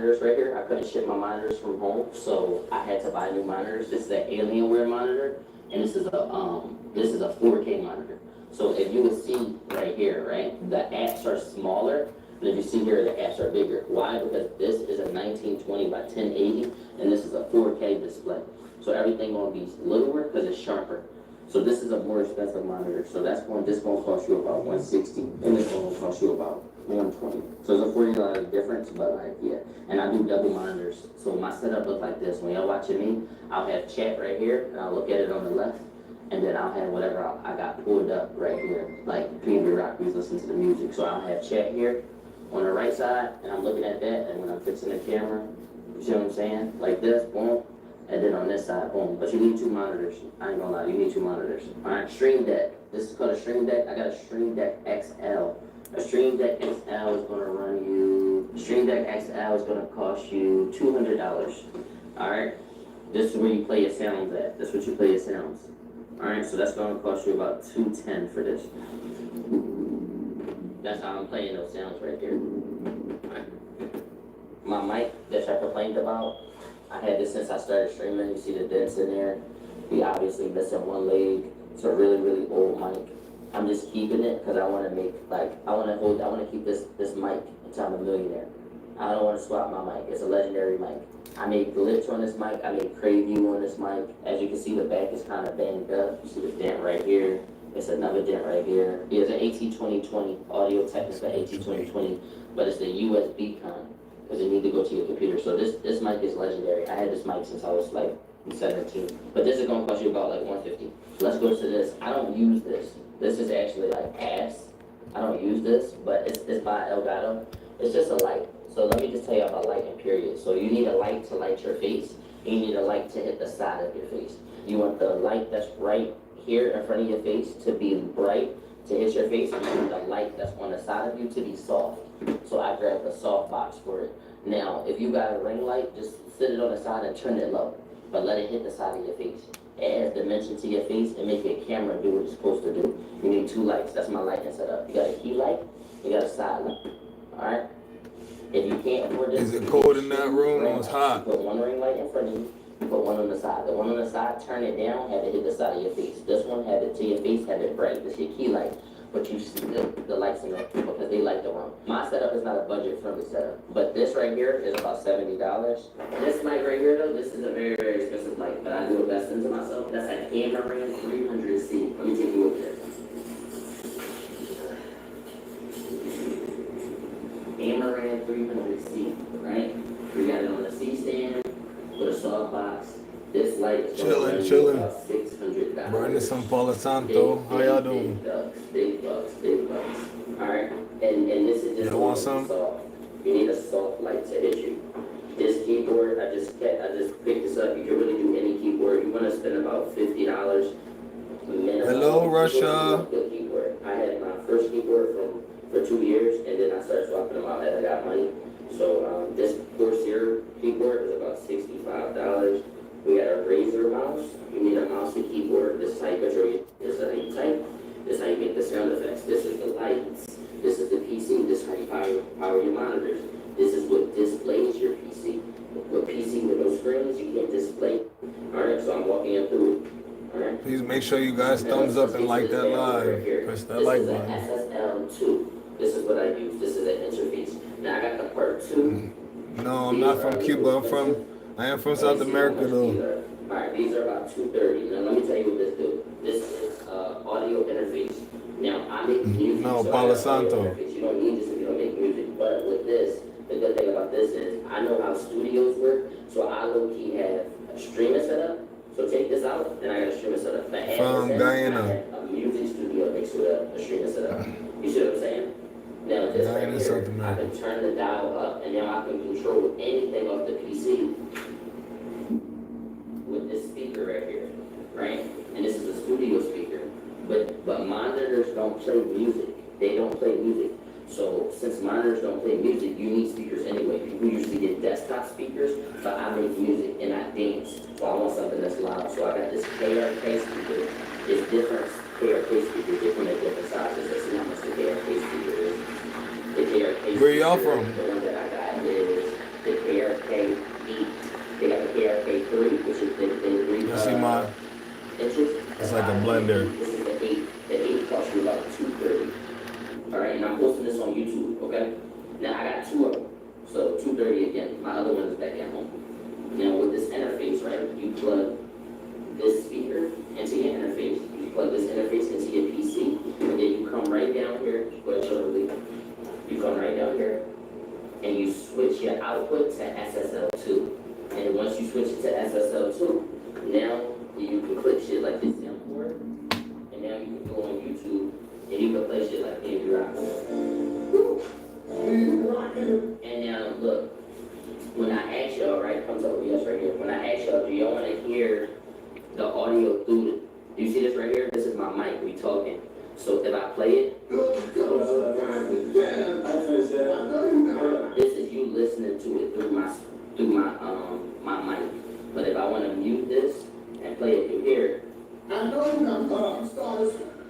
monitors right here. I couldn't ship my monitors from home, so I had to buy new monitors. This is an Alienware monitor, and this is a 4K monitor. So if you would see right here, right, the apps are smaller, and if you see here, the apps are bigger. Why? Because this is a 1920 by 1080, and this is a 4K display. So everything gonna be littler because it's sharper. So this is a more expensive monitor. So this gonna cost you about 160, and this gonna cost you about 120. So it's a $40 difference, but like, yeah. And I do double monitors. So my setup looks like this. When y'all watching me, I'll have chat right here, and I'll look at it on the left, and then I'll have whatever I got pulled up right here, like PNB Rock Music, listen to the music. So I'll have chat here on the right side, and I'm looking at that, and when I'm fixing the camera, you see what I'm saying? Like this, boom, and then on this side, boom. But you need two monitors. I ain't gonna lie, you need two monitors. All right, Stream Deck. This is called a Stream Deck. I got a Stream Deck XL. A Stream Deck XL is gonna run you, Stream Deck XL is gonna cost you $200. All right, this is where you play your sounds at. That's what you play your sounds. All right, so that's gonna cost you about $210 for this. That's how I'm playing those sounds right there. Right. My mic that I complained about, I had this since I started streaming. You see the dents in there. We obviously missing one leg. It's a really, really old mic. I'm just keeping it because I want to make, like, I want to keep this mic until I'm a millionaire. I don't want to swap my mic. It's a legendary mic. I made glitch on this mic. I made crave view on this mic. As you can see, the back is kind of banged up. You see the dent right here. It's another dent right here. It's an AT2020, Audio Technica AT2020, but it's the USB kind because you need to go to your computer. So this mic is legendary. I had this mic since I was like 17, but this is gonna cost you about like $150. Let's go to this. I don't use this. This is actually like ass. I don't use this, but it's by Elgato. It's just a light. So let me just tell you about lighting, period. So you need a light to light your face. You need a light to hit the side of your face. You want the light that's right here in front of your face to be bright to hit your face, and you need the light that's on the side of you to be soft. So I grabbed the soft box for it. Now, if you got a ring light, just sit it on the side and turn it low, but let it hit the side of your face. It adds dimension to your face and make your camera do what it's supposed to do. You need two lights. That's my lighting setup. You got a key light, you got a side light. All right. If you can't afford this, is it cold in that room? It's hot. Put one ring light in front of you. Put one on the side. The one on the side, turn it down, have it hit the side of your face. This one, have it to your face, have it bright. This is your key light. But you see the lights in there because they light the room. My setup is not a budget-friendly setup. But this right here is about $70. This mic right here, though, this is a very, very expensive mic. But I do invest into myself. That's an Amaran 300C. Let me take you over there. Amaran 300C, right? We got it on the C stand with a soft box. This light is chilling. About $600. Burning some Palo Santo. How y'all doing? Big bucks. All right, and this is just want some? soft. You need a soft light to hit you. This keyboard, I just picked this up. You can really do any keyboard. You want to spend about $50 minimum. Hello, Russia. Good keyboard. I had my first keyboard for 2 years, and then I started swapping them out as I got money. So this Corsair keyboard is about $65. We got a Razer mouse. You need a mouse and keyboard. This is how you control it. This is how you type. This is how you make the sound effects. This is the lights. This is the PC. This is how you power your monitors. This is what displays your PC. With PC with no screens, you can't display. Alright, so I'm walking you through it. Alright. Please make sure you guys thumbs up and like that live. Press that like button. This is an SSL2. This is what I use. This is an interface. Now I got the part 2. No, I'm not from Cuba. I am from South America though. Alright, these are about $230. Now let me tell you what this do. This is audio interface. Now I make music. No, so Palo Santo. You don't need this if you don't make music. But with this, the good thing about this is I know how studios work, so I low-key have a streaming setup. So take this out, and I got a streaming setup. From Guyana. I have a music studio next to a streaming setup. You see what I'm saying? Now this right here, I can turn the dial up, and now I can control anything off the PC with this speaker right here, right? And this is a studio speaker. But monitors don't play music. They don't play music. So since monitors don't play music, you need speakers anyway. People usually get desktop speakers, but I make music and I dance. So I want something that's loud. So I got this KRK speaker. It's different KRK speakers. They come in different sizes. Let's see how much the KRK speaker is. The KRK Where y'all speaker, from? The one that I got is the KRK 3, which is the 3 You see my? inches. It's like a blender. This is the 8. The 8 costs you about $230. Alright, and I'm posting this on YouTube, okay? Now I got 2 of them. So $230 again. My other one is back at home. Now with this interface, right, you plug this speaker into your interface. You plug this interface into your PC, and then you come right down here. Go ahead, show the lead. You come right down here, and you switch your output to SSL2. And once you switch it to SSL2, now you can click shit like this down board, and now you can go on YouTube, and you can play shit like Andrew Rock. And now look. When I ask y'all, right, comes over, yes, right here. When I ask y'all, do y'all want to hear the audio through the, do you see this right here? This is my mic, we talking. So if I play it, this is you listening to it through my mic. But if I want to mute this and play it through here,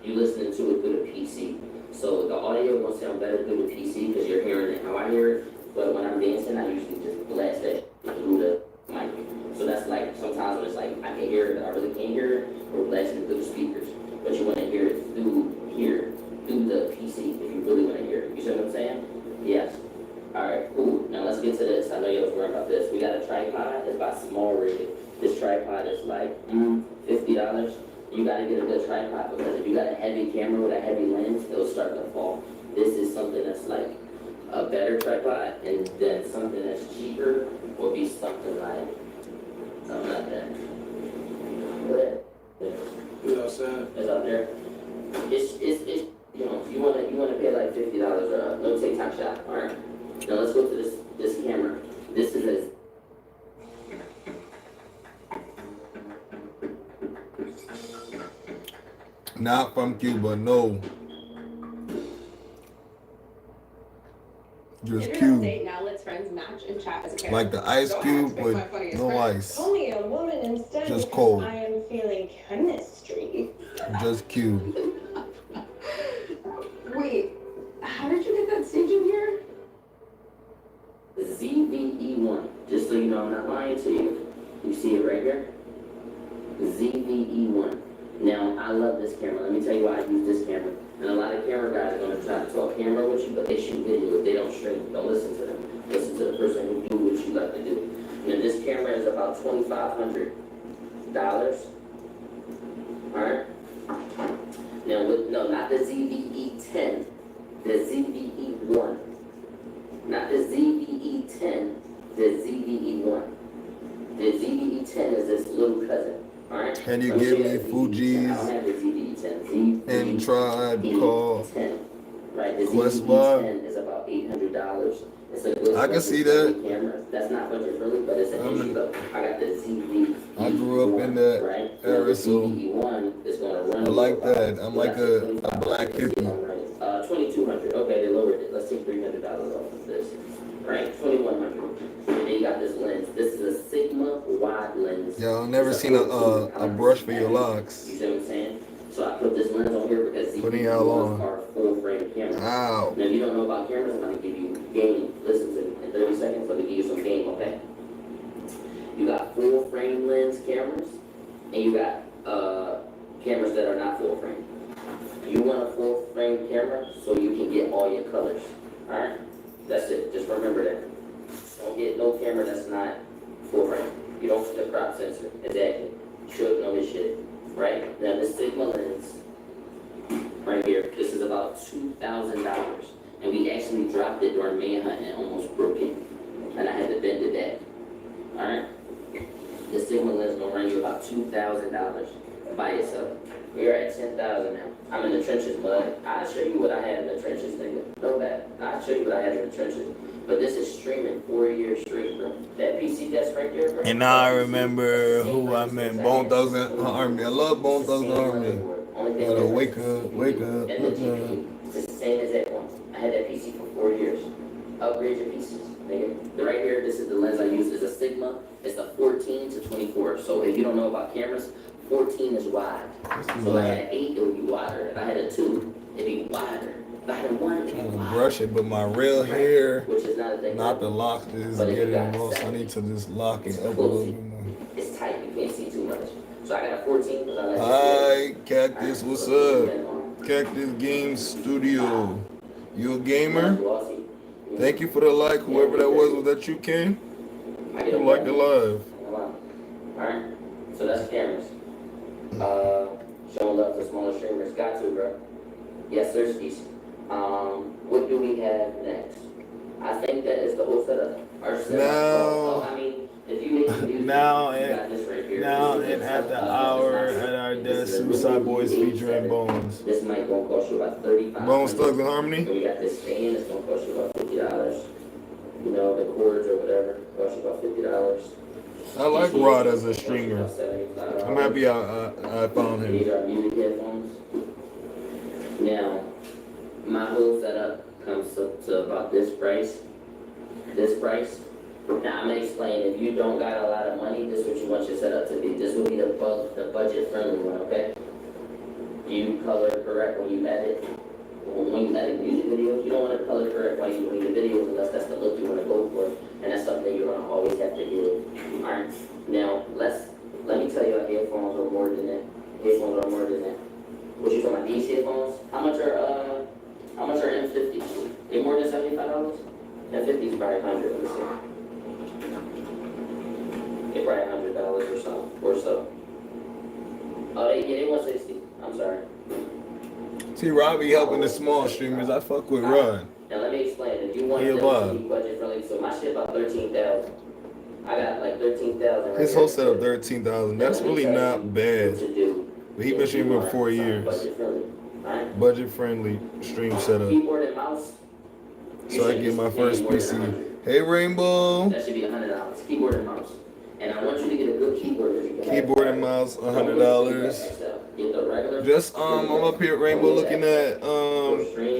you listening to it through the PC. So the audio will sound better through the PC because you're hearing it how I hear it. But when I'm dancing, I usually just blast that through the mic. So that's like, sometimes when it's like, I can hear it, but I really can't hear it, or blasting through the speakers. But you want to hear it through here, through the PC, if you really want to hear it. You see what I'm saying? Yes. Alright, cool. Now let's get to this. I know you was worried about this. We got a tripod. It's by Small Rig. This tripod is like $50. You gotta get a good tripod because if you got a heavy camera with a heavy lens, it'll start to fall. This is something that's like a better tripod, and then something that's cheaper will be something like something like that. What? You know what I'm saying? It's up there. It's you know, you wanna pay like $50 or no TikTok shot. Alright. Now let's go to this camera. This is a Not from Cuba, no. Just Cube. Now let's friends match and chat as a pair. Like the ice cube, but no ice. Only a woman instead. Just because cold. I am feeling chemistry. Just Cube. Wait, how did you get that stage in here? ZVE1. Just so you know, I'm not lying to you. You see it right here? ZVE1. Now, I love this camera. Let me tell you why I use this camera. And a lot of camera guys are going to try to talk camera with you, but they shoot video. If they don't stream, don't listen to them. Listen to the person who do what you like to do. Now, this camera is about $2,500. Alright? Now, not the ZVE10. The ZVE1. Not the ZVE10. The ZVE1. The ZVE10 is this little cousin. Alright? Can you give me Fuji's and tribe called Right, the Quest Bar? ZVE10 is about $800. It's a good I can see that. camera. That's not budget friendly, but it's an issue though. I got the ZVE. I grew up in that right? era, so ZVE1 is going to run. I like that. I'm like a black hippie. 2,200. Okay, they lowered it. Let's take $300 off of this. Right, 2,100. And then you got this lens. This is a Sigma wide lens. Y'all never seen a brush for your locks. You see what I'm saying? So I put this lens on here because Putting y'all on. are full frame cameras. Ow. Now if you don't know about cameras, I'm gonna give you game. Listen to me in 30 seconds. Let me give you some game, okay? You got full frame lens cameras, and you got cameras that are not full frame. You want a full frame camera so you can get all your colors. Alright? That's it. Just remember that. Don't get no camera that's not full frame. You don't get the crop sensor. Exactly. You should know this shit. Right? Now this Sigma lens right here, this is about $2,000. And we actually dropped it during manhunt and almost broke it. And I had to bend it back. Alright? This Sigma lens gonna run you about $2,000 by itself. We're at 10,000 now. I'm in the trenches, bud. I'll show you what I had in the trenches, nigga. No bad. I'll show you what I had in the trenches. But this is streaming 4 years straight, bro. That PC desk right there, bro. And now I remember who I met. Bone Thugs and Harmony. I love Bone Thugs and Harmony. Wake up, wake up. And the GPU, it's the same as that one. I had that PC for 4 years. Upgrade your PCs, nigga. Right here, this is the lens I use. It's a Sigma. It's a 14 to 24. So if you don't know about cameras, 14 is wide. So I had an 8, it would be wider. If I had a 2, it'd be wider. If I had a 1, it'd be wider. Brush it, but my real hair, Which is not a thing. not the lock, is But if you getting got lost. I 70, need to just lock it it's up a little bit more. It's So I got a 14 because I like Hi, Cactus. What's up? Cactus Game Studio. You a gamer? Thank you for the like. Whoever that was that you came? Who liked it live? Alright, so that's cameras. Showing love to smaller streamers. Got to, bro. Yes, sir, Skis. What do we have next? I think that is the whole setup. Our setup. I mean, if you make the music, Now you got this right here. Now and at the hour at our desk, Suicide Boys featuring Bones. This mic gonna cost you about $35. Bones, Thugs, and Harmony. And we got this stand. It's gonna cost you about $50. You know, the cords or whatever cost you about $50. I like Rod as a streamer. I'm happy I found These him. are music headphones. Now, my whole setup comes to about this price. This price. Now I'm gonna explain. If you don't got a lot of money, this is what you want your setup to be. This will be the budget friendly one, okay? You color correct when you edit. When you edit music videos, you don't want to color correct while you're doing your videos unless that's the look you want to go for, and that's something you're gonna always have to do. All right. Now let me tell you, our headphones are more than that. Headphones are more than that. What you talking about? These headphones? How much are M50s? They more than $75? M50s probably 100. Let me see. They probably $100 or so. Oh, they 160. I'm sorry. See, Robbie helping the small streamers. I fuck with Rod. Now let me explain. If you want to be budget friendly, so my shit about 13,000. I got like 13,000. His whole setup 13,000. That's really not bad. But he been streaming for 4 years. Budget friendly stream setup. Keyboard and mouse. So I get my first PC. Hey Rainbow. That should be $100. Keyboard and mouse. And I want you to get a good keyboard. Keyboard and mouse, $100. Just I'm up here at Rainbow looking at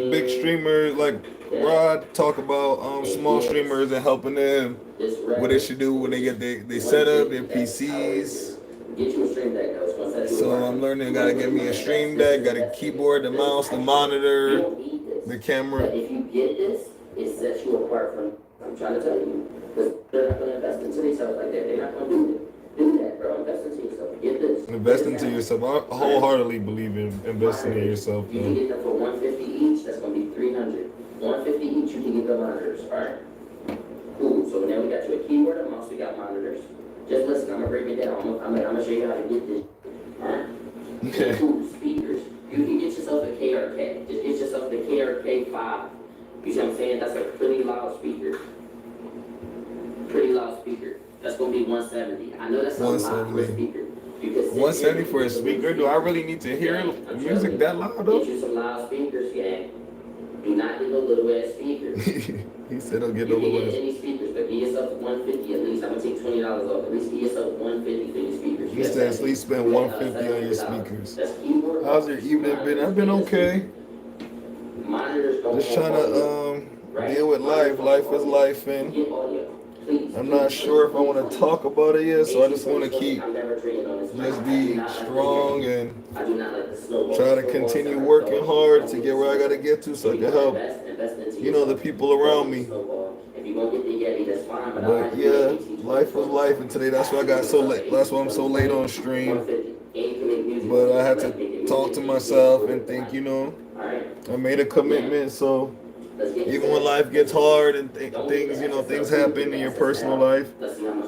big streamers like Rod talk about small streamers and helping them what they should do when they get they set up their PCs. So I'm learning. Gotta get me a stream deck, got a keyboard, the mouse, the monitor, the camera. If you get this, it sets you apart from. I'm trying to tell you, because they're not gonna invest into themselves like that. They're not gonna do that, bro. Invest into yourself. Get this. Invest into yourself. I wholeheartedly believe in investing in yourself. You can get them for $150 each. That's gonna be $300. $150 each. You can get the monitors. All right. Cool. So now we got you a keyboard and mouse. We got monitors. Just listen. I'm gonna break it down. I'm gonna show you how to get this. All right. Okay. Cool. Speakers. You can get yourself a KRK. Just get yourself the KRK5. You see what I'm saying? That's a pretty loud speaker. Pretty loud speaker. That's gonna be 170. I know that's a lot for a speaker. 170 for a speaker? Do I really need to hear music that loud though? Get you some loud speakers, gang. Do not get no little ass speakers. He said I'll get no no little ass. Any speakers, but get yourself 150 at least. I'm gonna take $20 off. At least get yourself 150 for your speakers. He said at least spend 150 on your speakers. How's your evening been? I've been okay. Just trying to deal with life. Life is life, and I'm not sure if I want to talk about it yet, so I just want to keep just be strong and try to continue working hard to get where I gotta get to so I can help, the people around me. But yeah, life was life, and today that's why I got so late. That's why I'm so late on stream. But I had to talk to myself and think, I made a commitment, so even when life gets hard and things happen in your personal life,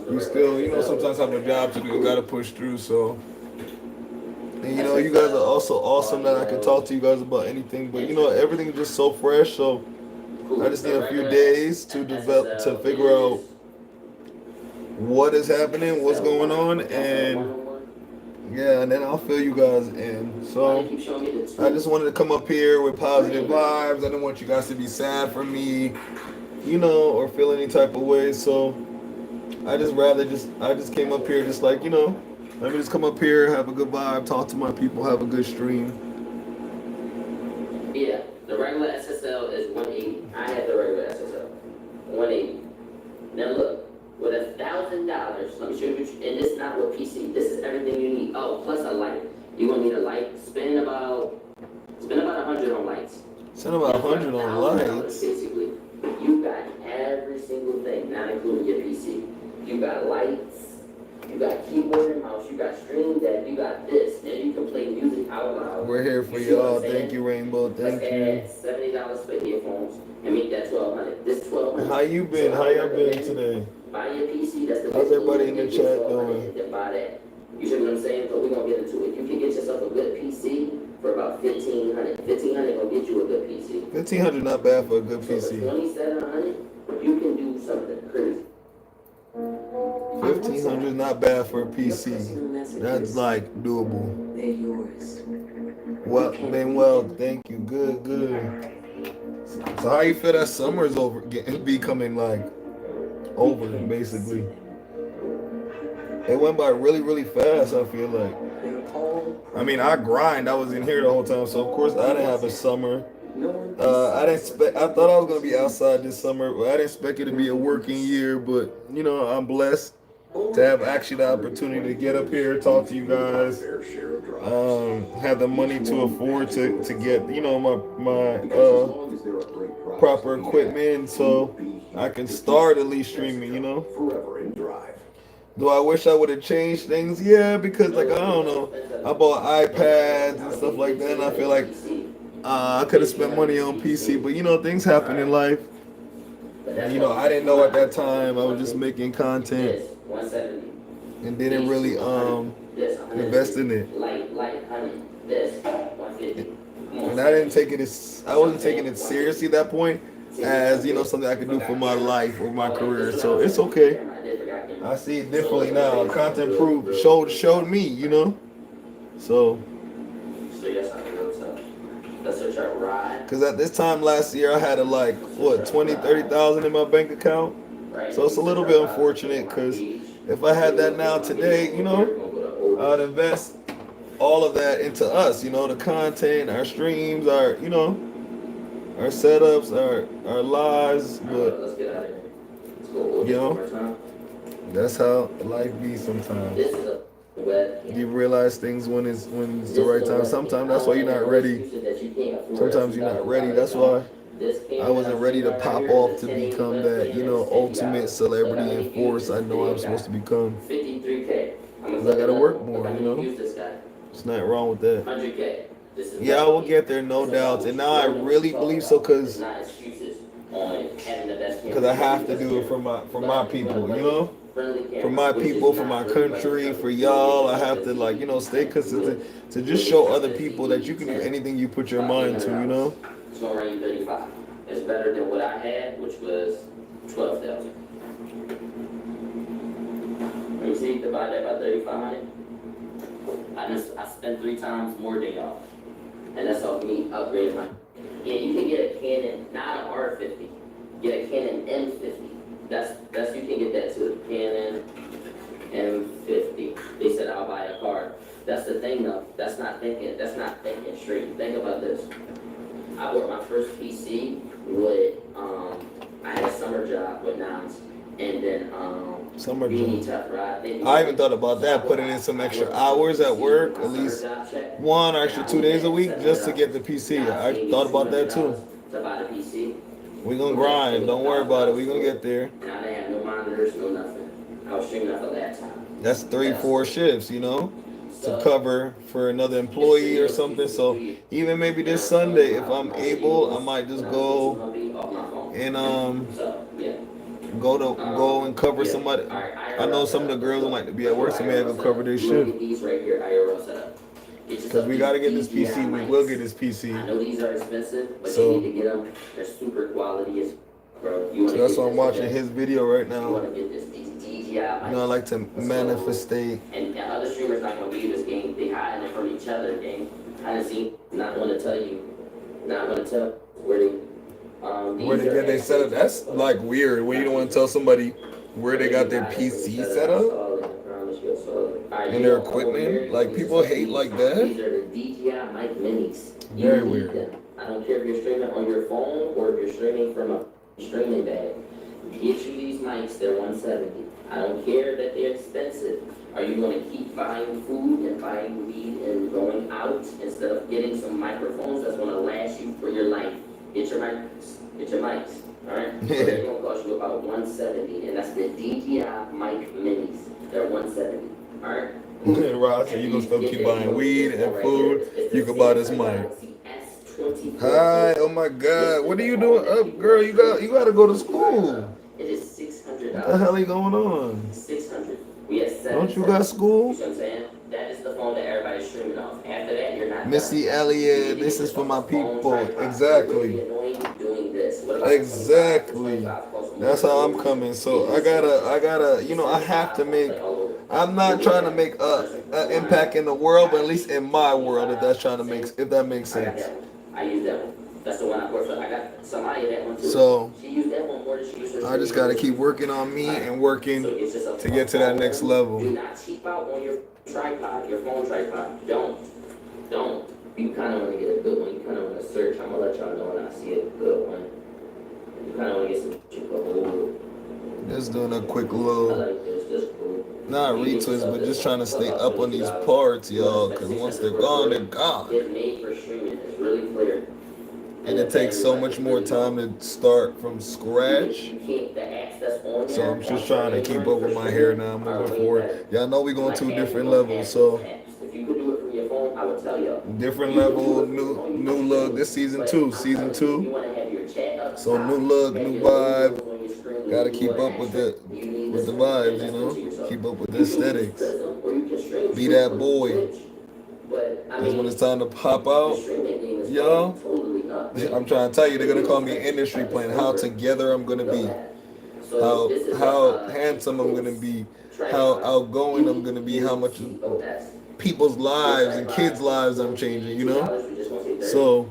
you still, sometimes have a job to do, you gotta push through, so. And you guys are also awesome that I can talk to you guys about anything, but everything's just so fresh, so I just need a few days to figure out what is happening, what's going on, and and then I'll fill you guys in. So I just wanted to come up here with positive vibes. I didn't want you guys to be sad for me, or feel any type of way. So I just came up here just like, let me just come up here, have a good vibe, talk to my people, have a good stream. Yeah, the regular SSL is 180. I had the regular SSL, 180. Now look. With $1,000, let me show you, and this is not with PC, this is everything you need. Oh, plus a light. You're gonna need a light. Spend about 100 on lights. Spend about 100 on lights. Basically, you got every single thing, not including your PC. You got lights, you got keyboard and mouse, you got stream deck, you got this, and you can play music out loud. We're here for You see what y'all. I'm saying? Thank you, Rainbow. Thank Let's you. add $70 for earphones and make that $1,200. This $1,200. How you been? How y'all been today? Buy your PC. That's the How's best everybody thing in the you can chat get for doing? $1,200. Then buy that. You see what I'm saying? But we're gonna get into it. You can get yourself a good PC for about $1,500. $1,500 gonna get you a good PC. 1,500 not bad for a good So for PC. $2,700, you can do something crazy. 1,500 is not bad for a PC. That's like doable. They're yours. Well, been well. Thank you. Good, good. So how you feel that summer's over, becoming like over, basically? It went by really, really fast, I feel like. I mean, I grind. I was in here the whole time, so of course I didn't have a summer. I thought I was gonna be outside this summer, but I didn't expect it to be a working year. But you know, I'm blessed to have actually the opportunity to get up here, talk to you guys, have the money to afford to get, you know, my proper equipment, so I can start at least streaming, you know. Do I wish I would have changed things? Yeah, because like I don't know, I bought iPads and stuff like that, and I feel like I could have spent money on PC, but you know, things happen in life. You know, I didn't know at that time. I was just making content and didn't really invest in it. And I didn't take it as I wasn't taking it seriously at that point, as you know, something I could do for my life or my career. So it's okay. I see it differently now. Content proved showed me, you know. So. Because at this time last year, I had like, what, 20, 30,000 in my bank account. So it's a little bit unfortunate because if I had that now today, you know, I'd invest all of that into us, you know, the content, our streams, our, you know, our setups, our lives. But, you know, that's how life be sometimes. You realize things when it's the right time. Sometimes that's why you're not ready. Sometimes you're not ready. That's why I wasn't ready to pop off to become that, you know, ultimate celebrity and force I know I'm supposed to become. Because I gotta work more, you know. There's nothing wrong with that. Yeah, I will get there, no doubt. And now I really believe so, because I have to do it for my people, you know. For my people, for my country, for y'all, I have to, like, you know, stay consistent to just show other people that you can do anything you put your mind to, you know. It's gonna run you 35. It's better than what I had, which was 12,000. Let me see, divide that by 35. I spent 3 times more than y'all, and that's off me upgrading my. Yeah, you can get a Canon, not an R50. Get a Canon M50. That's you can get that too. Canon M50. They said I'll buy a card. That's the thing though. That's not thinking straight. Think about this. I bought my first PC with I had a summer job with Nines, and then Summer Beanie job. Tough, right? I even thought about that, putting in some extra hours at work, at least 1 or extra 2 days a week, just to get the PC. I thought about that too. To buy the PC. We gonna grind. Don't worry about it. We gonna get there. And I didn't have no monitors, no nothing. I was streaming off a laptop. That's 3-4 shifts, you know, to cover for another employee or something. So even maybe this Sunday, if I'm able, I might just go and go and cover somebody. I know some of the girls don't like to be at work, so maybe I go cover their shift. Because we gotta get this PC. We will get this PC. I know these are expensive, but So- you need to get them. They're super quality as bro. So that's why I'm watching his video right You now. want to get these DJI. You know, I like to manifestate. And other streamers not gonna be this game. They hiding it from each other. Game. I done seen. Not gonna tell you. Not gonna tell where they. Where they get their setup. That's like weird when you don't want to tell somebody where they got their PC set up and their equipment. Like, people hate like that. These are the DJI mic minis. You Very need weird. them. I don't care if you're streaming on your phone or if you're streaming from a streaming bag. Get you these mics, they're $170. I don't care that they're expensive. Are you going to keep buying food and buying weed and going out instead of getting some microphones that's going to last you for your life? Get your mics. Get your mics. All right? So they're going to cost you about $170, and that's the DJI mic minis. They're $170. Alright? Ross said you gonna still keep buying weed and food. You can buy this mic. Hi, oh my God, what are you doing up, girl? You gotta go to school. It is $600. What the hell is going on? 600. We have 7. Don't you got school? You see what I'm saying? That is the phone that everybody's streaming off. After that, you're not. Missy Elliott, this is for my people. Exactly. Doing this. Exactly. That's how I'm coming. So I gotta, you know, I have to make. I'm not trying to make an impact in the world, but at least in my world, if that makes sense. I use that one. That's the one I worked for. I got somebody that one too. So she used that one more than she used her. I just gotta keep working on me and working to get to that next level. Do not cheap out on your tripod, your phone tripod. Don't. You kind of want to get a good one. You kind of want to search. I'm gonna let y'all know when I see a good one. You kind of want to get some cheaper. Just doing a quick I little, like this. This cool. not retwist, but just trying to stay up on these parts, y'all. Cause once they're gone, they're gone. It's made for streaming. It's really clear. And it takes so much more time to start from scratch. So I'm just trying to keep up with my hair now, moving forward. Y'all know we going to different levels, so different level, new look. This season 2. So new look, new vibe. Gotta keep up with the vibes, you know. Keep up with the aesthetics. Be that boy. Because when it's time to pop out, y'all, I'm trying to tell you, they're gonna call me industry plan. How together I'm gonna be, how handsome I'm gonna be, how outgoing I'm gonna be, how much people's lives and kids' lives I'm changing, you know. So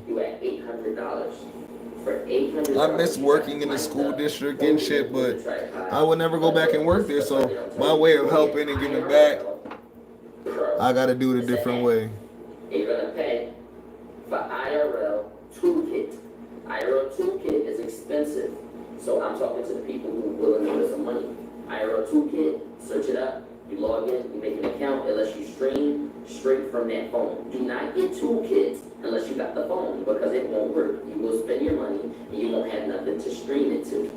I miss working in the school district and shit, but I would never go back and work there. So my way of helping and giving back, I gotta do it a different way. You're gonna pay for IRL toolkit. IRL toolkit is expensive, so I'm talking to the people who are willing to put some money. IRL toolkit, search it up. You log in, you make an account. It lets you stream straight from that phone. Do not get toolkit unless you got the phone, because it won't work. You will spend your money and you won't have nothing to stream it to.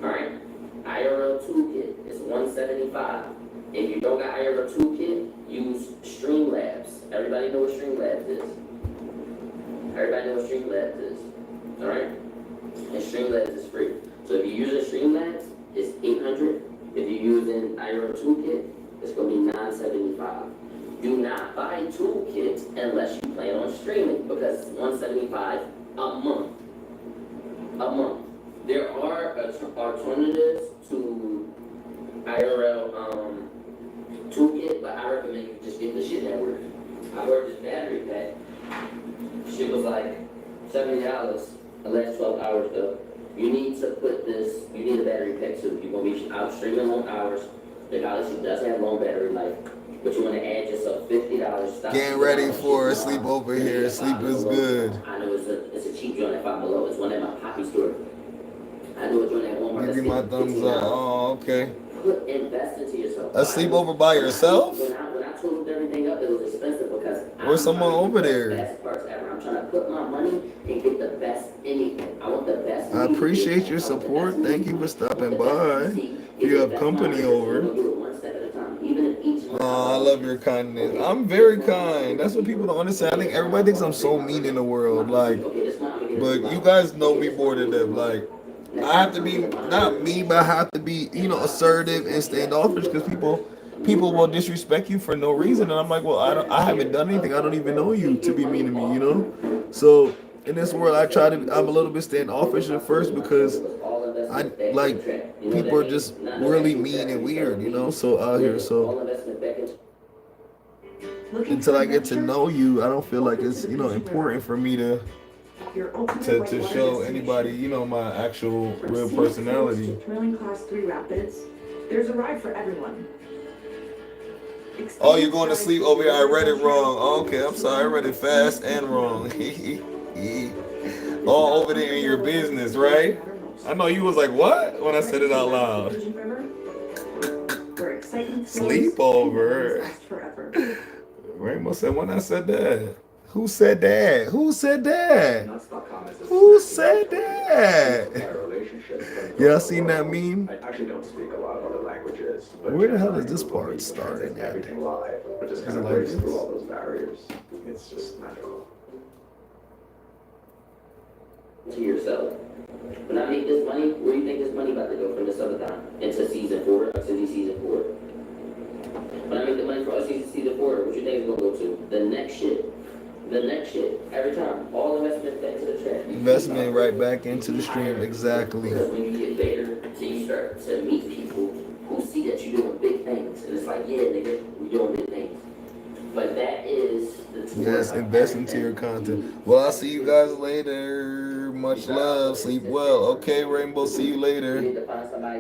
All right. IRL toolkit is $175. If you don't got IRL toolkit, use Streamlabs. Everybody know what Streamlabs is. Everybody know what Streamlabs is. Alright? And Streamlabs is free. So if you're using Streamlabs, it's $800. If you're using IRL toolkit, it's gonna be $975. Do not buy toolkit unless you plan on streaming, because it's $175 a month. A month. There are alternatives to IRL toolkit, but I recommend you just get the shit network. I heard this battery pack. Shit was like $70 the last 12 hours though. You need to put this, you need a battery pack too. You're gonna be out streaming long hours. The Galaxy does have long battery life, but you wanna add yourself $50. Getting ready for a sleep over here. Sleep is good. I know it's a cheap joint at $5 below. It's one at my Poppy store. I know a joint at Walmart. Give me my thumbs up. Oh, okay. Invest into yourself. A sleepover by yourself? When I totaled everything up, it was expensive because Where's someone over there? Best parts ever. I'm trying to put my money and get the best anything. I want the best. I appreciate your support. Thank you for stopping by. You have company over. Oh, I love your kindness. I'm very kind. That's what people don't understand. I think everybody thinks I'm so mean in the world. Like, but you guys know me more than them. Like, I have to be not me, but I have to be, you know, assertive and standoffish, because people will disrespect you for no reason, and I'm like, well, I haven't done anything. I don't even know you to be mean to me, you know. So in this world, I'm a little bit standoffish at first, because I like people are just really mean and weird, you know. So out here, so until I get to know you, I don't feel like it's, you know, important for me to show anybody, you know, my actual real personality. Thrilling Class 3 Rapids. There's a ride for everyone. Oh, you're going to sleep over here. I read it wrong. Oh, okay, I'm sorry. I read it fast and wrong. All over there in your business, right? I know you was like, what? When I said it out loud. Sleepover. Rainbow said, when I said that. Who said that? Who said that? Who said that? Y'all seen that meme? I actually don't speak a lot of other languages. Where the hell is this part starting at? Everything live, but just kind Is it of like breaks this? through all those barriers. It's just magical. To yourself. When I make this money, where do you think this money about to go from this other time? Into season 4, up to season 4. When I make the money for season 4, what you think it's gonna go to? The next shit. The next shit. Every time. All investment back to the track. Investment right back into the stream, exactly. Because when you get bigger, so you start to meet people who see that you're doing big things. And it's like, yeah, nigga, we're doing big things. But that is the Yes, invest into your content. Well, I'll see you guys later. Much love. Sleep well. Okay, Rainbow. See you later.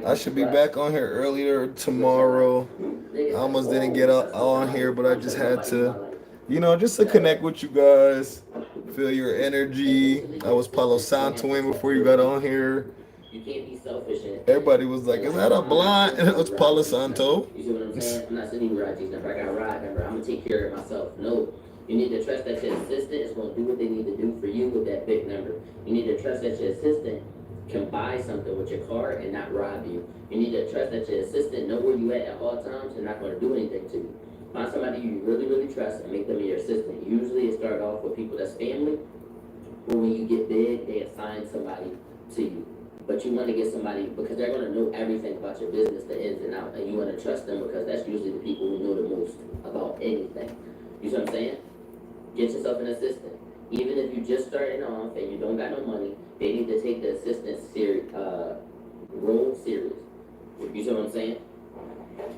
I should be back on here earlier tomorrow. I almost didn't get on here, but I just had to, just to connect with you guys. Feel your energy. I was Palo Santoing before you got on here. You can't be selfish. Everybody was like, is that a blind? And it was Palo Santo. You see what I'm saying? I'm not sending you Raji's number. I got a ride number. I'm going to take care of myself. No. You need to trust that your assistant is going to do what they need to do for you with that big number. You need to trust that your assistant can buy something with your car and not rob you. You need to trust that your assistant know where you at all times and not going to do anything to you. Find somebody you really, really trust and make them your assistant. Usually it starts off with people that's family. But when you get big, they assign somebody to you. But you want to get somebody because they're going to know everything about your business, the ins and outs, and you want to trust them because that's usually the people who know the most about anything. You see what I'm saying? Get yourself an assistant. Even if you just starting off and you don't got no money, they need to take the assistant role serious. You see what I'm saying?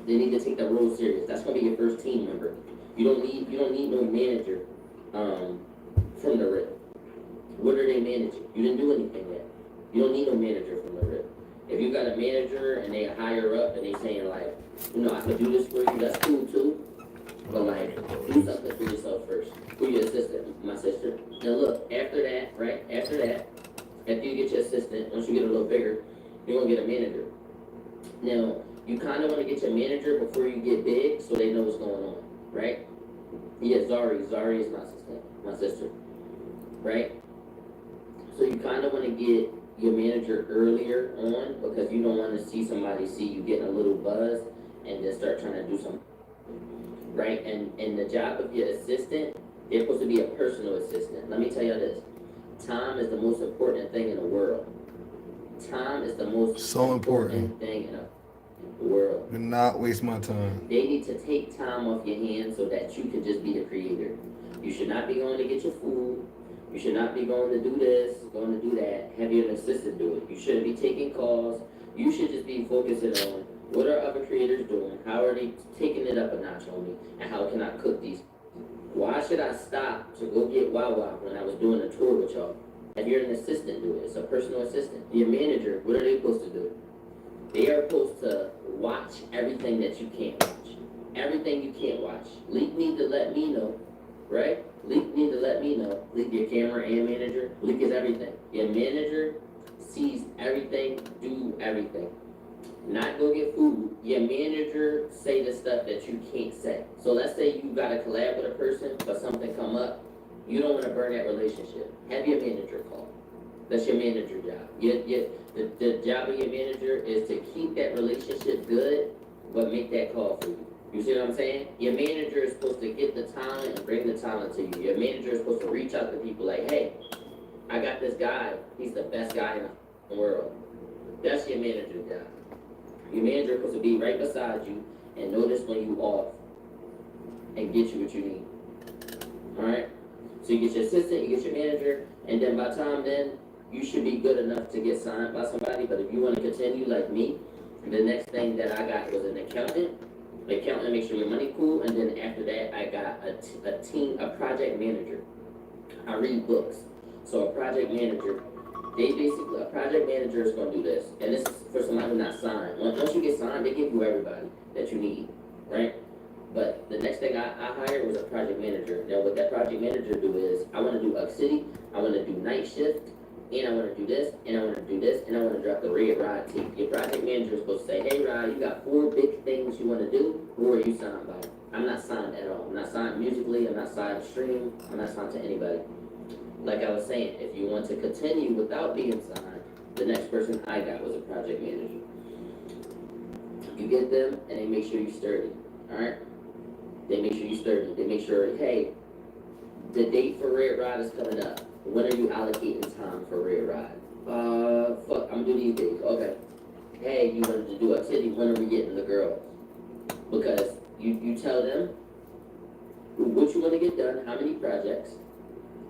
They need to take the role serious. That's going to be your first team member. You don't need no manager from the rip. What are they managing? You didn't do anything yet. You don't need no manager from the rip. If you got a manager and they hire up and they saying like, I can do this for you, that's cool too. But like, do something for yourself first. For your assistant, my sister. Now look, after that, after you get your assistant, once you get a little bigger, you're gonna get a manager. Now, you kind of want to get your manager before you get big so they know what's going on, right? Yeah, Zari is my assistant, my sister, right? So you kind of want to get your manager earlier on because you don't want to see somebody see you getting a little buzz and then start trying to do something, right? And the job of your assistant, they're supposed to be a personal assistant. Let me tell you this. Time is the most important thing in the world. Time is the most important thing in the world. Do not waste my time. They need to take time off your hands so that you can just be the creator. You should not be going to get your food. You should not be going to do this, going to do that. Have your assistant do it. You shouldn't be taking calls. You should just be focusing on what are other creators doing? How are they taking it up a notch on me? And how can I cook these? Why should I stop to go get Wawa when I was doing a tour with y'all? Have your assistant do it. It's a personal assistant. Your manager, what are they supposed to do? They are supposed to watch everything that you can't watch. Everything you can't watch. Leak need to let me know, right? Leak need to let me know. Leak your camera and manager. Leak is everything. Your manager sees everything, do everything. Not go get food. Your manager say the stuff that you can't say. So let's say you got to collab with a person, but something come up. You don't want to burn that relationship. Have your manager call. That's your manager job. The job of your manager is to keep that relationship good, but make that call for you. You see what I'm saying? Your manager is supposed to get the talent and bring the talent to you. Your manager is supposed to reach out to people like, hey, I got this guy. He's the best guy in the world. That's your manager job. Your manager is supposed to be right beside you and notice when you off and get you what you need. Alright? So you get your assistant, you get your manager, and then by the time then, you should be good enough to get signed by somebody. But if you want to continue like me, the next thing that I got was an accountant. The accountant makes sure your money cool, and then after that, I got a project manager. I read books. So a project manager, a project manager is going to do this. And this is for somebody who's not signed. Once you get signed, they give you everybody that you need, right? But the next thing I hired was a project manager. Now what that project manager do is, I want to do Oxley, I want to do night shift, and I want to do this, and I want to do this, and I want to drop the red rod tape. Your project manager is supposed to say, hey Rod, you got 4 big things you want to do. Who are you signed by? I'm not signed at all. I'm not signed musically. I'm not signed stream. I'm not signed to anybody. Like I was saying, if you want to continue without being signed, the next person I got was a project manager. You get them, and they make sure you sturdy. All right. They make sure you sturdy. They make sure, hey, the date for Red Ride is coming up. When are you allocating time for Red Ride? Fuck, I'm gonna do these days. Okay. Hey, you wanted to do activity. When are we getting the girls? Because you tell them what you want to get done, how many projects,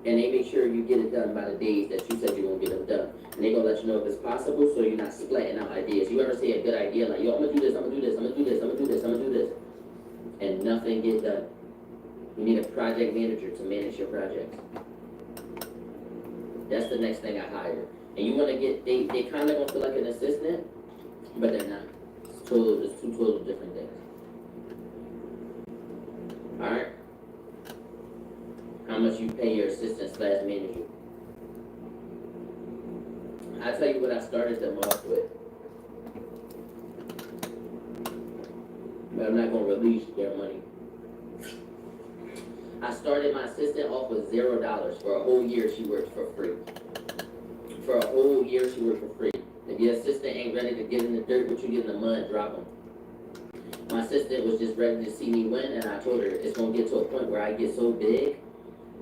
and they make sure you get it done by the days that you said you're gonna get them done. And they gonna let you know if it's possible, so you're not splatting out ideas. You ever say a good idea like, yo, I'm gonna do this, I'm gonna do this, I'm gonna do this, I'm gonna do this, I'm gonna do this, and nothing get done. You need a project manager to manage your projects. That's the next thing I hire. And you wanna get, they kinda gonna feel like an assistant, but they're not. It's two total different things. Alright? How much you pay your assistant / manager. I tell you what I started them off with. But I'm not gonna release their money. I started my assistant off with $0. For a whole year she worked for free. For a whole year she worked for free. If your assistant ain't ready to get in the dirt, but you get in the mud, drop them. My assistant was just ready to see me win, and I told her it's gonna get to a point where I get so big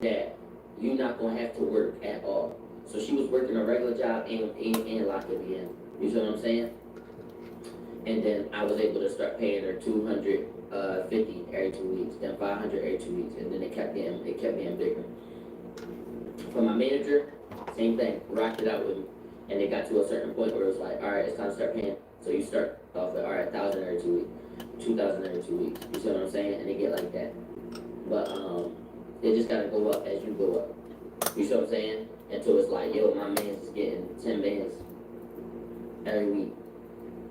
that you're not gonna have to work at all. So she was working a regular job and locking me in. You see what I'm saying? And then I was able to start paying her $250 every 2 weeks, then $500 every 2 weeks, and then it kept getting bigger. For my manager, same thing, rocked it out with me, and it got to a certain point where it was like, all right, it's time to start paying. So you start off with, all right, 1,000 every 2 weeks, 2,000 every 2 weeks. You see what I'm saying? And they get like that. But they just gotta go up as you go up. You see what I'm saying? Until it's like, yo, my man's is getting 10 bands every week.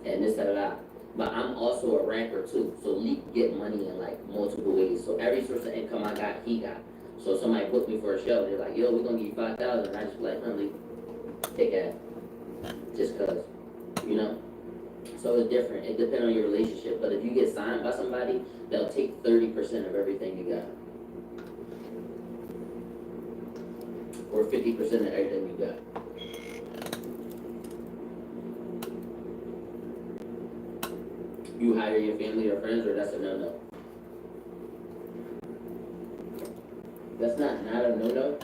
And this, that. But I'm also a ranker too. So Leak get money in like multiple ways. So every source of income I got, he got. So if somebody booked me for a show, they're like, yo, we're gonna give you 5,000. And I just be like, Leak, take that. Just cause, you know? So it's different. It depends on your relationship. But if you get signed by somebody, they'll take 30% of everything you got. Or 50% of everything you got. You hire your family or friends, or that's a no-no? That's not a no-no.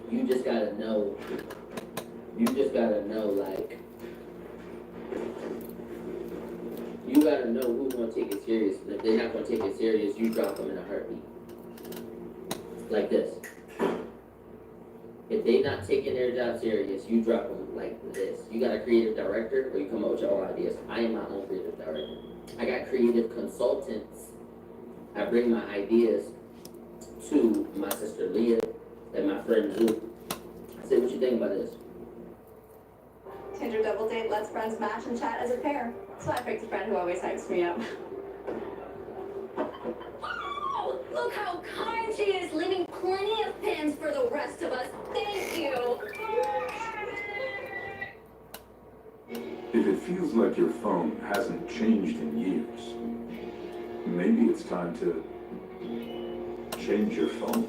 You just gotta know, like, you gotta know who's gonna take it serious. And if they're not gonna take it serious, you drop them in a heartbeat. Like this. If they're not taking their job serious, you drop them like this. You got a creative director, or you come up with your own ideas. I am my own creative director. I got creative consultants. I bring my ideas to my sister Leah and my friend Luke. I say, what you think about this? Tinder double date lets friends match and chat as a pair. So I picked a friend who always hypes me up. Oh, look how kind she is, leaving plenty of pins for the rest of us. Thank you. If it feels like your phone hasn't changed in years, maybe it's time to change your phone.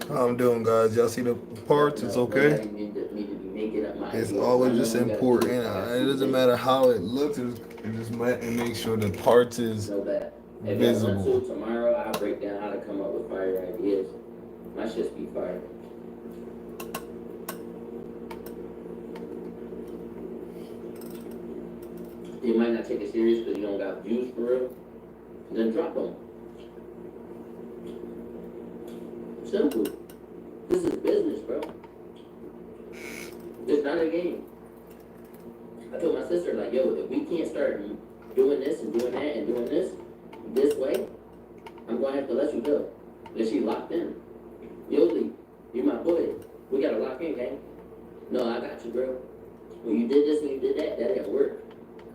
How I'm doing, guys? Y'all see the parts? It's okay. It's always just important. It doesn't matter how it looks. It make sure the parts is visible. Tomorrow I'll break down how to come up with fire ideas. My shit's be fire. You might not take it serious because you don't got views for real. Then drop them. Simple. This is business, bro. It's not a game. I told my sister, like, yo, if we can't start doing this and doing that and doing this way, I'm going to have to let you go. And she locked in. Yo, Lee, you're my boy. We got to lock in, gang. No, I got you, bro. When you did this and you did that, that didn't work.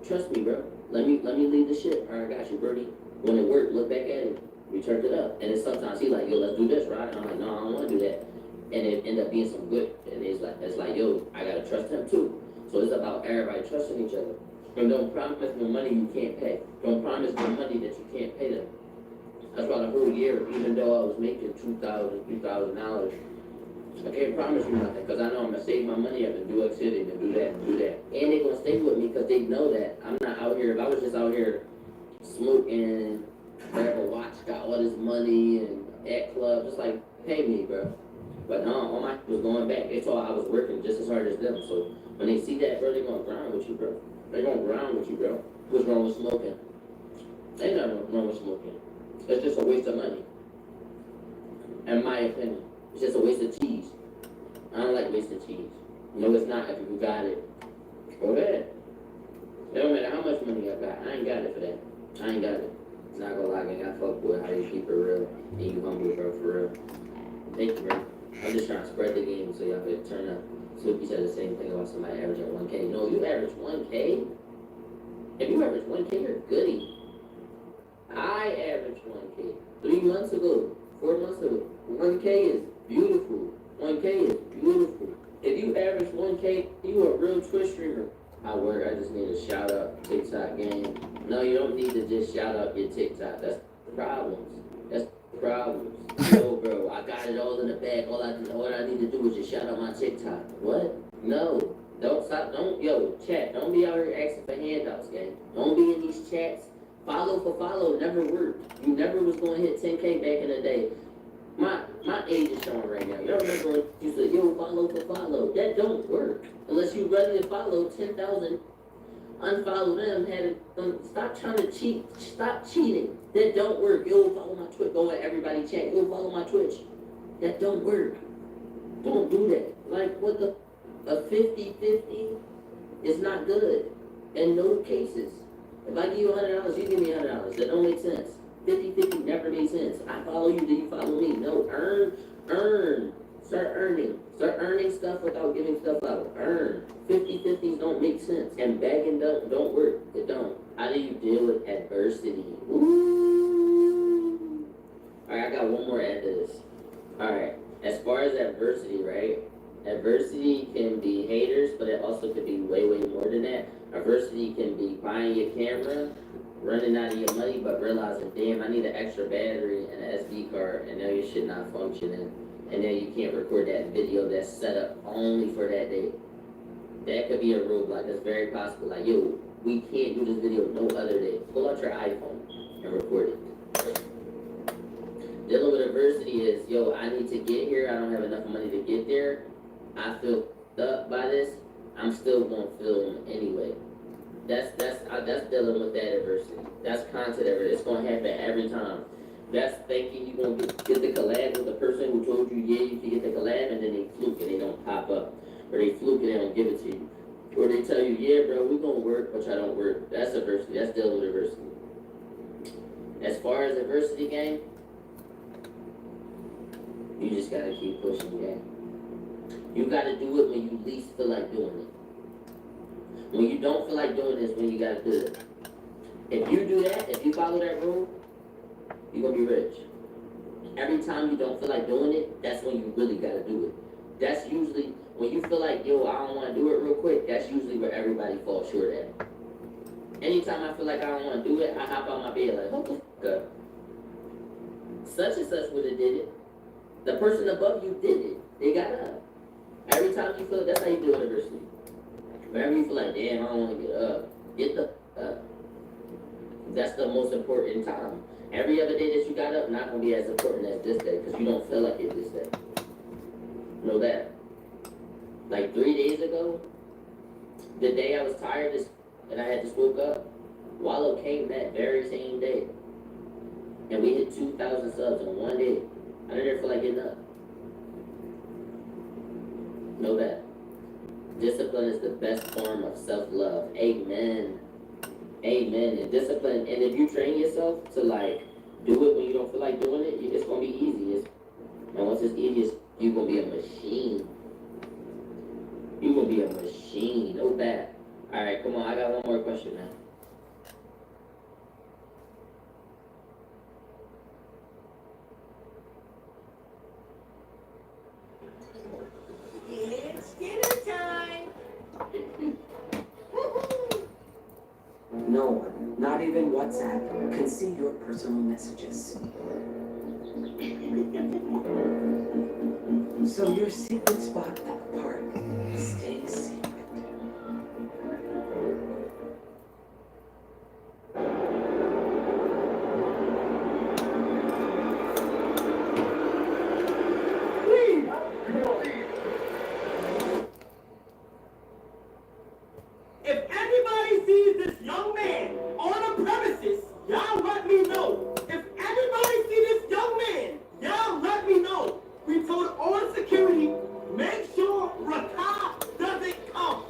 Trust me, bro. Let me lead the ship. All right, I got you, Birdie. When it worked, look back at it. We turned it up. And then sometimes he's like, yo, let's do this, right? And I'm like, no, I don't want to do that. And it ended up being some good. And it's like, yo, I got to trust him too. So it's about everybody trusting each other. And don't promise no money you can't pay. Don't promise no money that you can't pay them. That's why the whole year, even though I was making $2,000 I can't promise you nothing, because I know I'm going to save my money up and do X City and do that and do that. And they're going to stay with me because they know that I'm not out here. If I was just out here smoking, whatever, watch, got all this money and at clubs, it's like, pay me, bro. But no, all my was going back. They thought I was working just as hard as them. So when they see that, bro, they're going to grind with you, bro. They're going to grind with you, bro. What's wrong with smoking? Ain't nothing wrong with smoking. It's just a waste of money. In my opinion. It's just a waste of cheese. I don't like wasted cheese. No, it's not if you got it. Go ahead. It don't matter how much money I got. I ain't got it for that. I ain't got it. Not gonna lie, gang. I fuck with how you keep it real. And you humble, bro, for real. Thank you, bro. I'm just trying to spread the game so y'all could turn up. Snoopy said the same thing about somebody averaging 1K. No, you average 1K? If you average 1K, you're goody. I averaged 1K 3 months ago, 4 months ago. 1K is beautiful. 1K is beautiful. If you average 1K, you a real Twitch streamer. I work, I just need to shout out TikTok game. No, you don't need to just shout out your TikTok. That's problems. That's problems. No, bro, I got it all in the bag. All I need to do is just shout out my TikTok. What? No. Don't stop. Yo, chat. Don't be out here asking for handouts, gang. Don't be in these chats. Follow for follow never worked. You never was going to hit 10K back in the day. My age is showing right now. Y'all remember when you said, yo, follow for follow. That don't work. Unless you ready to follow 10,000, unfollow them, stop trying to cheat. Stop cheating. That don't work. Yo, follow my Twitch. Go at everybody chat. Yo, follow my Twitch. That don't work. Don't do that. Like, what the, a 50-50 is not good. In no cases. If I give you $100, you give me $100. That don't make sense. 50-50 never made sense. I follow you, then you follow me. No, earn. Start earning. Start earning stuff without giving stuff out. Earn. 50-50s don't make sense. And begging don't work. It don't. How do you deal with adversity? Ooh. Alright, I got one more after this. Alright, as far as adversity, right? Adversity can be haters, but it also could be way, way more than that. Adversity can be buying your camera, running out of your money, but realizing, damn, I need an extra battery and an SD card, and now your shit not functioning, and now you can't record that video that's set up only for that day. That could be a roadblock. That's very possible. Like, yo, we can't do this video no other day. Pull out your iPhone and record it. Dealing with adversity is, yo, I need to get here. I don't have enough money to get there. I feel up by this. I'm still gonna film anyway. That's dealing with that adversity. That's content adversity. It's gonna happen every time. That's thinking you're gonna get the collab with the person who told you, yeah, you can get the collab, and then they fluke and they don't pop up. Or they fluke and they don't give it to you. Or they tell you, yeah, bro, we're gonna work, but y'all don't work. That's adversity. That's dealing with adversity. As far as adversity, gang, you just gotta keep pushing, gang. You gotta do it when you least feel like doing it. When you don't feel like doing this, when you gotta do it. If you do that, if you follow that rule, you're gonna be rich. Every time you don't feel like doing it, that's when you really gotta do it. That's usually, when you feel like, yo, I don't wanna do it real quick, that's usually where everybody falls short at. Anytime I feel like I don't wanna do it, I hop out my bed like, what the fuck up? Such and such would've did it. The person above you did it. They got up. Every time you feel, that's how you do adversity. Whenever you feel like, damn, I don't want to get the up. That's the most important time. Every other day that you got up, not going to be as important as this day, because you don't feel like it this day. Know that. Like 3 days ago, the day I was tired and I had just woke up, Wallow came that very same day. And we hit 2,000 subs in one day. I didn't feel like getting up. Know that. Discipline is the best form of self-love. Amen. Amen. And discipline, and if you train yourself to like do it when you don't feel like doing it, it's gonna be easy. And once it's easy, you're gonna be a machine. You're gonna be a machine. Know that. Alright, come on, I got one more question now. It's dinner time. No, not even WhatsApp can see your personal messages. So your secret spot at the park stays secret. If everybody sees this young man on the premises, y'all let me know. If everybody sees this young man, y'all let me know. We told all the security, make sure Rakah doesn't come.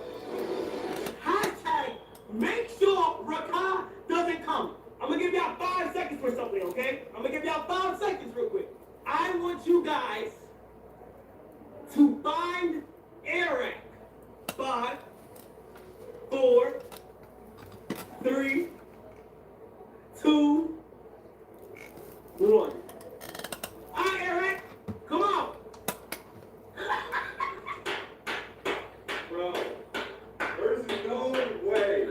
Hashtag, make sure Rakah doesn't come. I'm gonna give y'all 5 seconds for something, okay? I'm gonna give y'all 5 seconds real quick. I want you guys to find Eric. 5, 4, 3, 2, 1. Alright, Eric, come on. Bro, there's no way.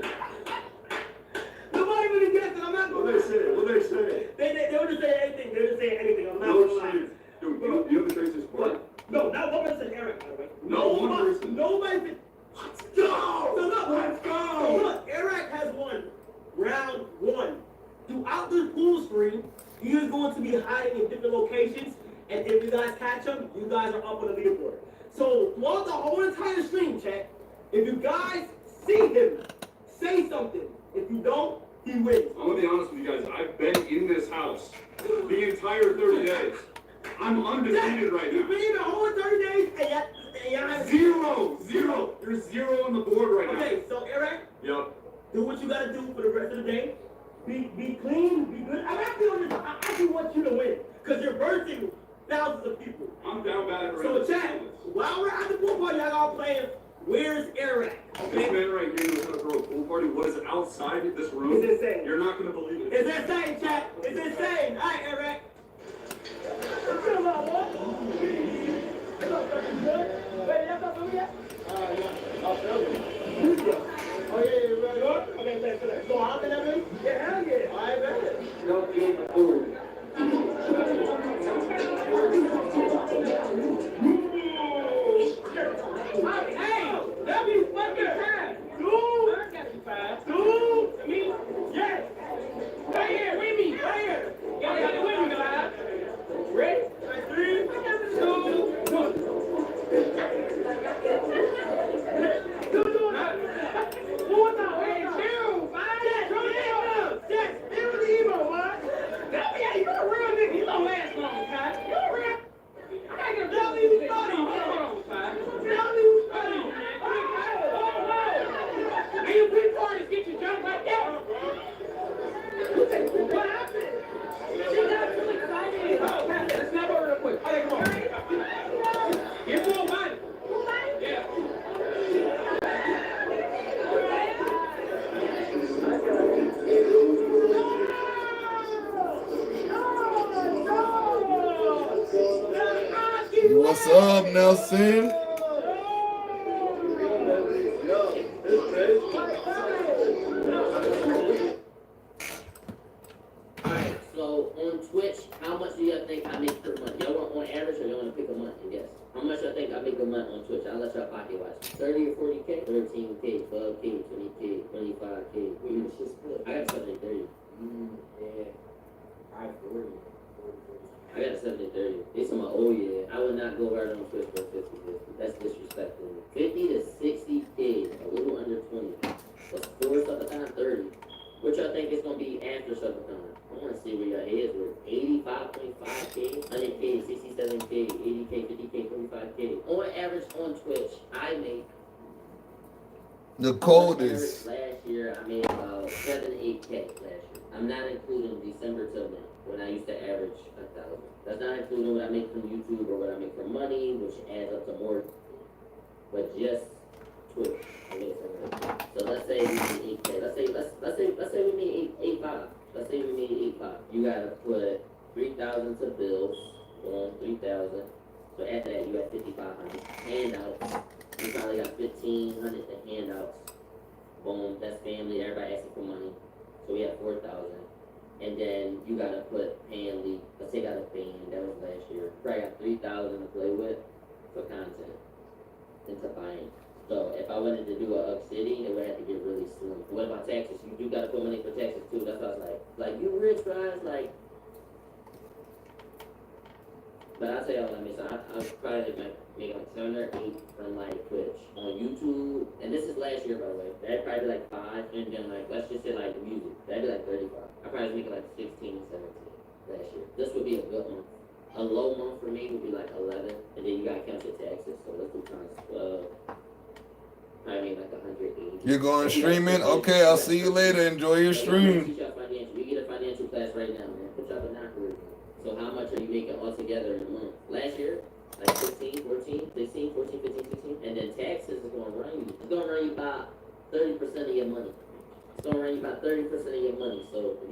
Nobody really gets it. I'm not What gonna they say? What they say? They wouldn't say anything. They didn't say anything. I'm not No gonna lie. shit. Dude, you have to trace this part. No, not one person said Eric, by the way. No, one person. Nobody said. Let's go! So look, Let's go! So look, Eric has won round 1. Throughout this pool stream, he is going to be hiding in different locations, and if you guys catch him, you guys are up on the leaderboard. So throughout the whole entire stream, chat, if you guys see him, say something. If you don't, he wins. I'm gonna be honest with you guys. I've been in this house the entire 30 days. I'm undefeated right You've now. been in the whole 30 days, and y'all have 0. You're 0 on the board right now. Okay, so Eric, Yep. do what you gotta do for the rest of the day. Be clean, be good. I actually want you to win, because you're versing thousands of people. I'm down bad right So now. chat, while we're at the pool party, y'all all playing Where's Eric? This Okay? man right here knows how to throw a pool party. What is outside this room? It's insane. You're not gonna believe it. It's insane, chat. It's insane. All right, Eric. What's up, my boy? What's up, sir? You good? Baby, y'all talking to me yet? Yeah. I'll tell you. Oh, yeah, you ready? Okay, thanks for that. So, how can that be? Yeah, hell yeah. All right, man. Don't be the fool. Hey, that be fucking fast. Dude. I got you fast. Dude. To me? Yes. Right here, with me. Right here. Y'all got it with me, guys. Ready? 3, 2, 1. Who now? Hey, chill, man. Yes, feel the emo, man. Yeah, you a real nigga. You don't last long, man. You a real. I gotta get a tell you funny. Hold on, man. Tell you funny, man. And you big parties get you drunk like that. What happened? She got too excited. Oh, man, let's snap over real quick. Okay, come on. Get full money. Full money? Yeah. What's up, Nelson? Alright, so on Twitch, how much do y'all think I make per month? Y'all want on average or y'all want to pick a month and guess? How much y'all think I make a month on Twitch? I'll let y'all pocket watch. 30 or 40K? 13K, 12K, 20K, 25K. Wait, it's just split. I got 70 30. Yeah. 540. I got a 70-30. They talking about, oh yeah, I would not go hard on Twitch for 50-50. That's disrespectful. 50 to 60K, a little under 20. What's 4 subathon? 30. What y'all think it's gonna be after subathon? I wanna see where your heads were. 85.5K, 100K, 67K, 80K, 50K, 45K. On average on Twitch, I make The coldest. last year I made about 7-8K last year. I'm not including December till now, when I used to average 1,000. That's not including what I make from YouTube or what I make from money, which adds up to more. But just Twitch, I made something. So let's say we made 8K. Let's say we made 8.5. Let's say we made 8.5. You gotta put 3,000 to bills. 3,000. So after that, you got 5,500 handouts. You probably got 1,500 to handouts. Boom, that's family. Everybody asking for money. So So we had 4,000. And then you gotta put paying the, let's say got a band, that was last year. Probably got 3,000 to play with for content and to buying. So if I wanted to do a Up City, it would have to get really slim. What about taxes? You do gotta put money for taxes too. That's what I was like you rich guys, like. But I'll tell y'all what I mean. So I probably make like 7 or 8 from like Twitch on YouTube. And this is last year, by the way. That'd probably be like 5. And then like, let's just say like the music. That'd be like 35. I probably make it like 16, 17 last year. This would be a good month. A low month for me would be like 11. And then you gotta count your taxes. So let's do times 12. I mean like 180. You're going streaming? Okay, I'll see you later. Enjoy your stream. We get a financial class right now, man. Put y'all in that group. So how much are you making altogether in a month? Last year, like 15, 14, 16, 14, 15, 16. And then taxes is going to run you. It's going to run you about 30% of your money. It's going to run you about 30% of your money. So if you